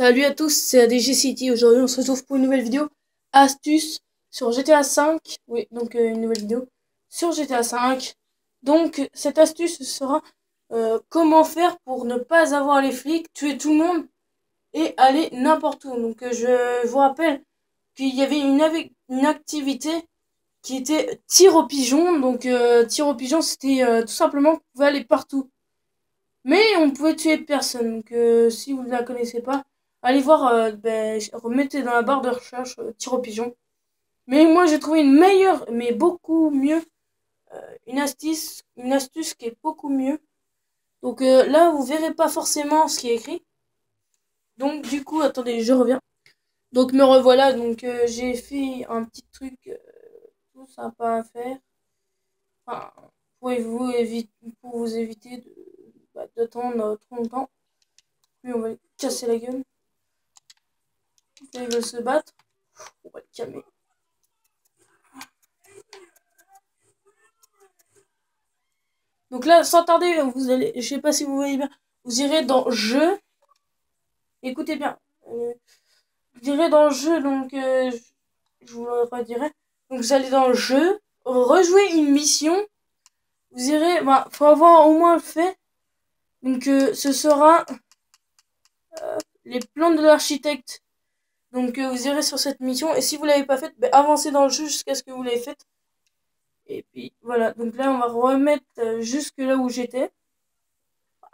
Salut à tous, c'est ADG City. Aujourd'hui, on se retrouve pour une nouvelle vidéo astuce sur GTA 5. Oui, donc une nouvelle vidéo sur GTA 5. Donc, cette astuce sera comment faire pour ne pas avoir les flics, tuer tout le monde et aller n'importe où. Donc, je vous rappelle qu'il y avait une activité qui était tir au pigeon. Donc, tir au pigeon, c'était tout simplement qu'on pouvait aller partout. Mais on pouvait tuer personne. Donc, si vous ne la connaissez pas, allez voir, remettez dans la barre de recherche tir au pigeon. Mais moi, j'ai trouvé une meilleure, mais beaucoup mieux, une astuce qui est beaucoup mieux. Donc là, vous verrez pas forcément ce qui est écrit. Donc, du coup, attendez, je reviens. Donc, me revoilà. Donc, j'ai fait un petit truc tout sympa à faire. Enfin, pour vous éviter d'attendre trop longtemps. Lui, on va lui casser la gueule. Là, ils veulent se battre. On va le calmer. Donc là, sans tarder, vous allez, je sais pas si vous voyez bien, vous irez dans jeu. Écoutez bien. Vous irez dans jeu, donc je vous le redirai. Donc vous allez dans le jeu, rejouer une mission. Vous irez, faut avoir au moins fait. Donc ce sera les plans de l'architecte. Donc vous irez sur cette mission et si vous l'avez pas faite, avancez dans le jeu jusqu'à ce que vous l'ayez faite. Et puis voilà, donc là on va remettre jusque là où j'étais.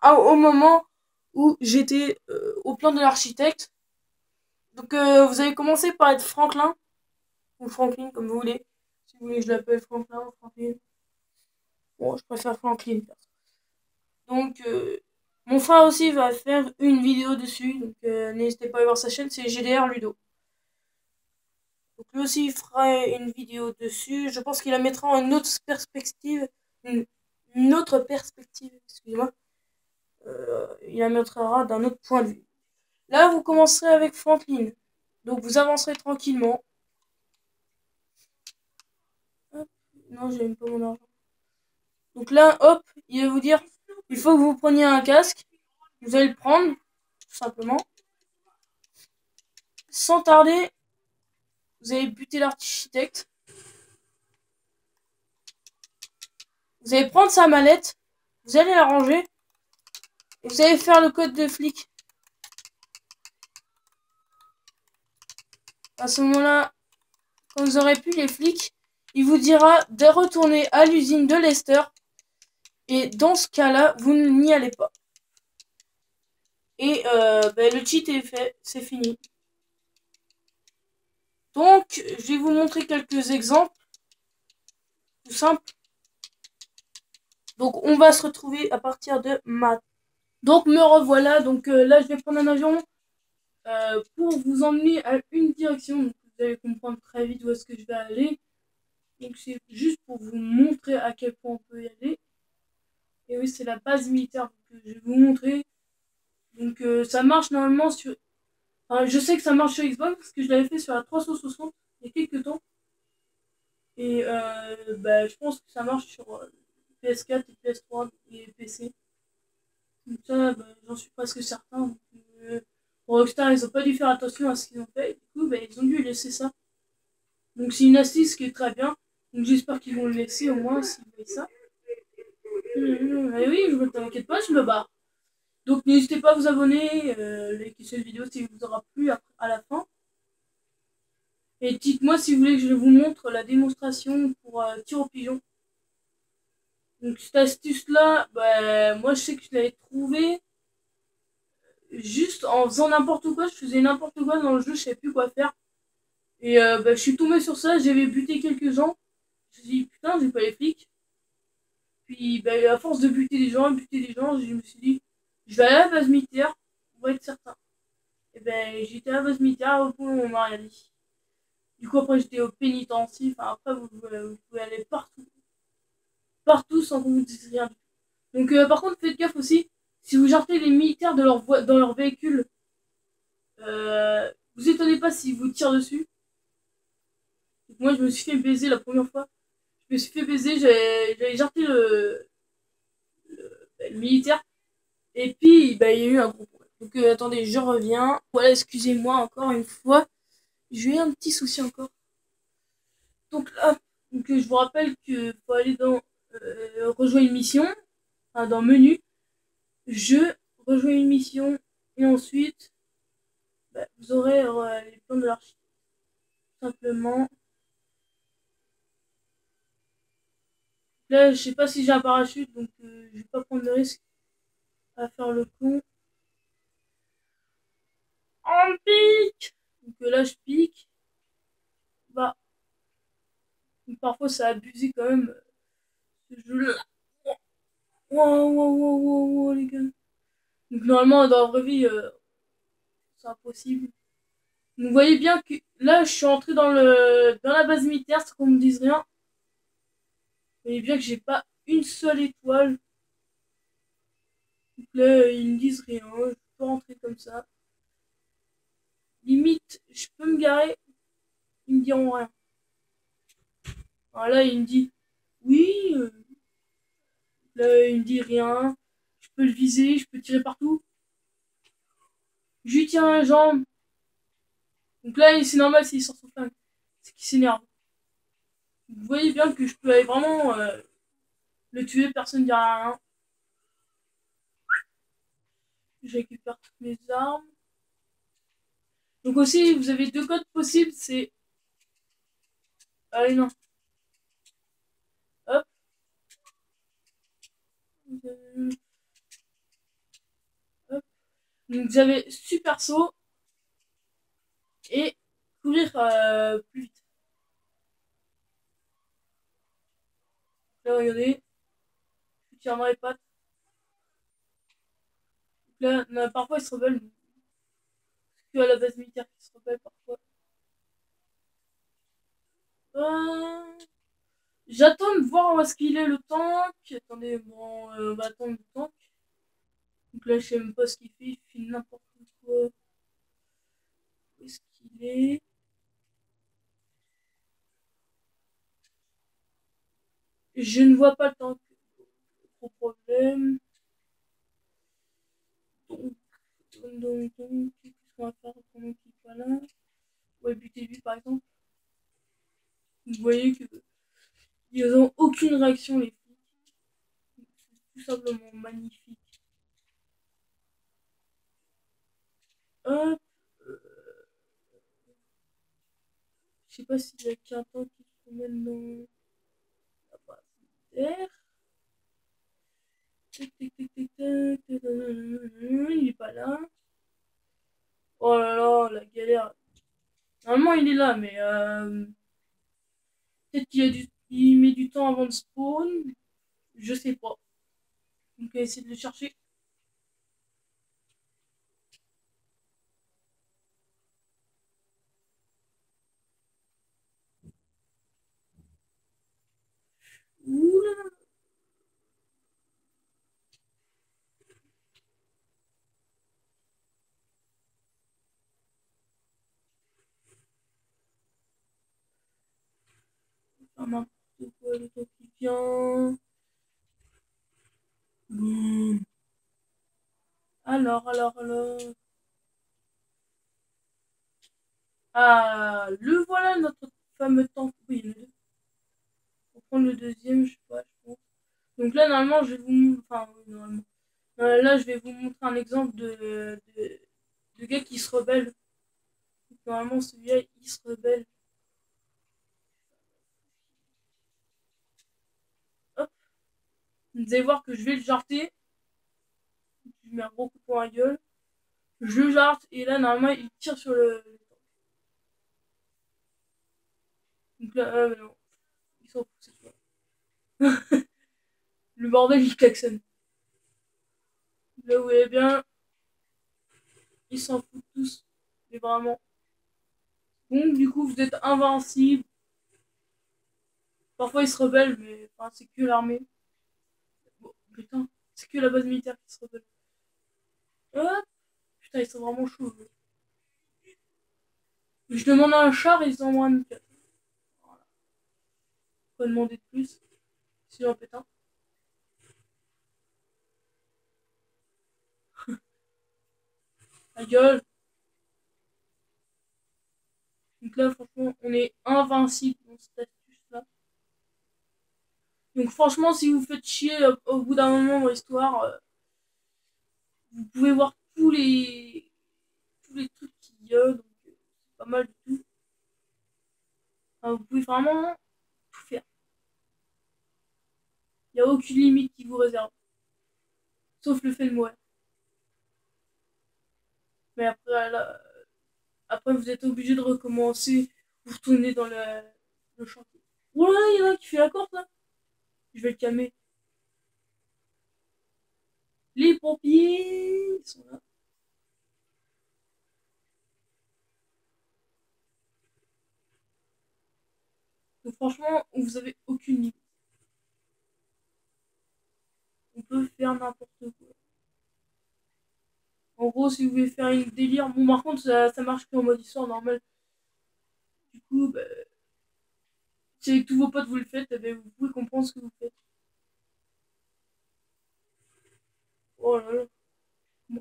Au moment où j'étais au plan de l'architecte. Donc vous allez commencer par être Franklin, ou Franklin comme vous voulez. Si vous voulez que je l'appelle Franklin ou Franklin. Bon, je préfère Franklin. Donc mon frère aussi va faire une vidéo dessus. Donc n'hésitez pas à aller voir sa chaîne, c'est GDR Ludo. Donc lui aussi il fera une vidéo dessus. Je pense qu'il la mettra en une autre perspective. Une autre perspective, excusez-moi. Il la mettra d'un autre point de vue. Là, vous commencerez avec Franklin. Donc, vous avancerez tranquillement. Hop. Non, j'ai même pas mon argent. Donc là, hop, il va vous dire, il faut que vous preniez un casque. Vous allez le prendre, tout simplement. Sans tarder, vous allez buter l'architecte. Vous allez prendre sa mallette. Vous allez la ranger. Et vous allez faire le code de flic. À ce moment-là, quand vous aurez pu les flics, il vous dira de retourner à l'usine de Lester. Et dans ce cas-là, vous n'y allez pas. Et le cheat est fait, c'est fini. Donc, je vais vous montrer quelques exemples. Tout simple. Donc, on va se retrouver à partir de maths. Donc, me revoilà. Donc, là, je vais prendre un avion pour vous emmener à une direction. Donc, vous allez comprendre très vite où est-ce que je vais aller. Donc, c'est juste pour vous montrer à quel point on peut y aller. Et oui, c'est la base militaire que je vais vous montrer. Donc, ça marche normalement sur... Enfin, je sais que ça marche sur Xbox parce que je l'avais fait sur la 360 il y a quelques temps. Et je pense que ça marche sur PS4 et PS3 et PC. Donc ça, j'en suis presque certain. Rockstar, ils ont pas dû faire attention à ce qu'ils ont fait. Du coup, ils ont dû laisser ça. Donc c'est une astuce qui est très bien. Donc j'espère qu'ils vont le laisser au moins s'ils voient ça. Et oui, je ne t'inquiète pas, je me barre. Donc n'hésitez pas à vous abonner, liker cette vidéo si elle vous aura plu à la fin. Et dites-moi si vous voulez que je vous montre la démonstration pour tir au pigeon. Donc cette astuce là, moi je sais que je l'avais trouvée juste en faisant n'importe quoi. Je faisais n'importe quoi dans le jeu, je savais plus quoi faire. Et je suis tombé sur ça, j'avais buté quelques gens. Je me suis dit putain, j'ai pas les flics. Puis à force de buter des gens, je me suis dit je vais aller à la base militaire, on va être certain. Et j'étais à la base militaire, au point où on m'a rien dit. Du coup après j'étais au pénitencier, enfin après vous pouvez aller partout. Partout sans qu'on vous dise rien. Donc par contre faites gaffe aussi, si vous jartez les militaires de dans leur véhicule, vous étonnez pas s'ils vous tirent dessus. Donc, moi je me suis fait baiser la première fois. Je me suis fait baiser, j'avais jarté le militaire. Et puis il y a eu un gros problème. Donc attendez, je reviens. Voilà, excusez-moi encore une fois. J'ai eu un petit souci encore. Donc là, je vous rappelle qu'il faut aller dans rejoindre une mission, enfin, dans menu, je rejoins une mission et ensuite vous aurez les plans de l'archi. Simplement. Là, je sais pas si j'ai un parachute, donc je vais pas prendre de risque à faire le con. On pique. Donc là, je pique. Bah, parfois ça a abusé quand même ce jeu-là. Wow, wow, wow, wow, wow, les gars. Donc normalement, dans la vraie vie, c'est impossible. Vous voyez bien que là, je suis entré dans la base militaire sans qu'on me dise rien. Vous voyez bien que j'ai pas une seule étoile. Donc là, ils me disent rien. Je peux rentrer comme ça. Limite, je peux me garer. Ils me diront rien. Alors là, il me dit oui. Là, il me dit rien. Je peux le viser, je peux tirer partout. Je lui tiens la jambe. Donc là, c'est normal s'il sort son flingue. C'est qu'il s'énerve. Vous voyez bien que je peux aller vraiment le tuer, personne ne dira rien. Je récupère toutes mes armes. Donc aussi, vous avez deux codes possibles, c'est... Allez, non. Hop. Hop. Donc vous avez super saut et courir plus vite. Là, regardez. Je tire dans les pattes. Là, parfois, ils se rebellent. Que à la base militaire qui se rebelle parfois. Euh... J'attends de voir où est-ce qu'il est le tank. Attendez, bon, on va attendre le tank. Donc là, je sais même pas ce qu'il fait. Il fait n'importe quoi. Où est-ce qu'il est? Je ne vois pas le tank. Gros problème. Donc, qu'est-ce qu'on va faire pendant qu'il n'est pas là? Ouais, buter lui par exemple. Vous voyez que ils n'ont aucune réaction, les flics. C'est tout simplement magnifique. Hop. Je sais pas s'il y a qu'un tank qui se promène dans la base militaire. Tic, tic, tic, tic, tic, il est pas là. Oh là là, la galère. Normalement, il est là, mais peut-être il met du temps avant de spawn. Je sais pas. Donc, on va essayer de le chercher. Ouh là là. Faire n'importe quoi, le temps qui vient. Boum. Alors. Ah, le voilà, notre fameux tank. Oui, il y en a deux. Pour prendre le deuxième, je sais pas, je pense. Donc là, normalement, je vais vous montrer. Enfin, oui, normalement. Là, je vais vous montrer un exemple de gars qui se rebelle. Normalement, celui-là, il se rebelle. Hop. Vous allez voir que je vais le jarter. Je mets un gros coup pour la gueule. Je le jarte et là, normalement, il tire sur le tank. Donc là, mais non. Ils s'en foutent cette fois. Le bordel, il klaxonne. Là, vous voyez bien, ils s'en foutent tous. Mais vraiment. Donc, du coup, vous êtes invincible. Parfois, ils se rebellent, mais enfin, c'est que l'armée. Bon, putain, c'est que la base militaire qui se rebelle. Hop. Putain, ils sont vraiment chauds. Je demande à un char, ils en ont un M4. Voilà. Pas demander de plus. Si j'en pète un. Ta gueule. Donc là, franchement, on est invincible dans cette astuce-là. Donc franchement, si vous faites chier au bout d'un moment dans l'histoire, vous pouvez voir tous les trucs qu'il y a. Donc c'est pas mal du tout. Enfin, vous pouvez vraiment tout faire. Il n'y a aucune limite qui vous réserve. Sauf le fait de mourir. Mais après, là, après vous êtes obligé de recommencer. Vous retournez dans le chantier. Oh là, il y en a un qui fait la corde là. Je vais le calmer. Les pompiers, ils sont là. Donc franchement, vous avez aucune limite. On peut faire n'importe quoi. En gros, si vous voulez faire une délire, bon par contre ça marche qu'en mode histoire normal. Du coup, bah, si avec tous vos potes vous le faites, eh ben, vous pouvez comprendre ce que vous faites. Oh là là.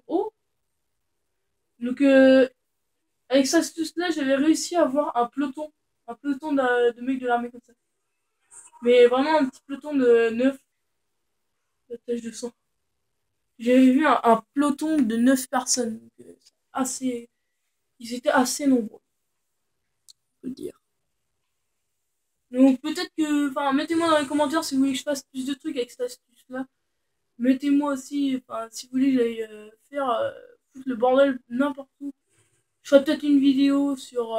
Oh. Donc avec ça astuce là, j'avais réussi à avoir un peloton de mecs de l'armée comme ça. Mais vraiment un petit peloton de 9 de tâche de sang. J'avais vu un peloton de 9 personnes. Donc, assez, ils étaient assez nombreux, on peut le dire. Donc peut-être que, enfin, mettez-moi dans les commentaires si vous voulez que je fasse plus de trucs avec cette astuce-là. Mettez-moi aussi, enfin, si vous voulez que j'aille faire foutre le bordel n'importe où. Je ferai peut-être une vidéo sur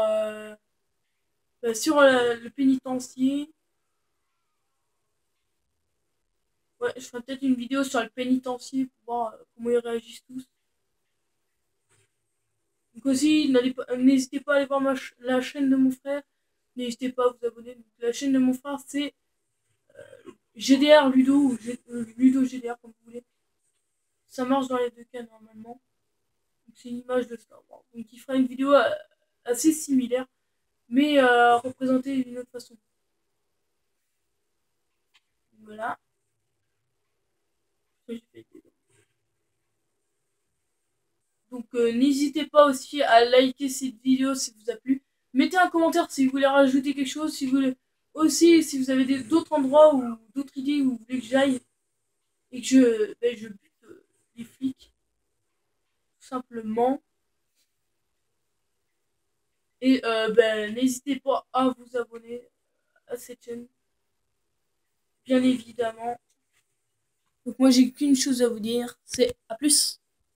le pénitencier. Ouais, je ferai peut-être une vidéo sur le pénitencier pour voir comment ils réagissent tous. Donc aussi, n'hésitez pas à aller voir la chaîne de mon frère. N'hésitez pas à vous abonner. Donc, la chaîne de mon frère, c'est GDR Ludo ou Ludo GDR comme vous voulez. Ça marche dans les deux cas normalement. C'est une image de Star Wars. Donc il fera une vidéo assez similaire, mais représentée d'une autre façon. Voilà. Donc n'hésitez pas aussi à liker cette vidéo si vous a plu. Mettez un commentaire si vous voulez rajouter quelque chose, si vous voulez aussi si vous avez d'autres endroits ou d'autres idées où vous voulez que j'aille et que je bute les flics, tout simplement. Et n'hésitez pas à vous abonner à cette chaîne, bien évidemment. Donc moi j'ai qu'une chose à vous dire, c'est à plus.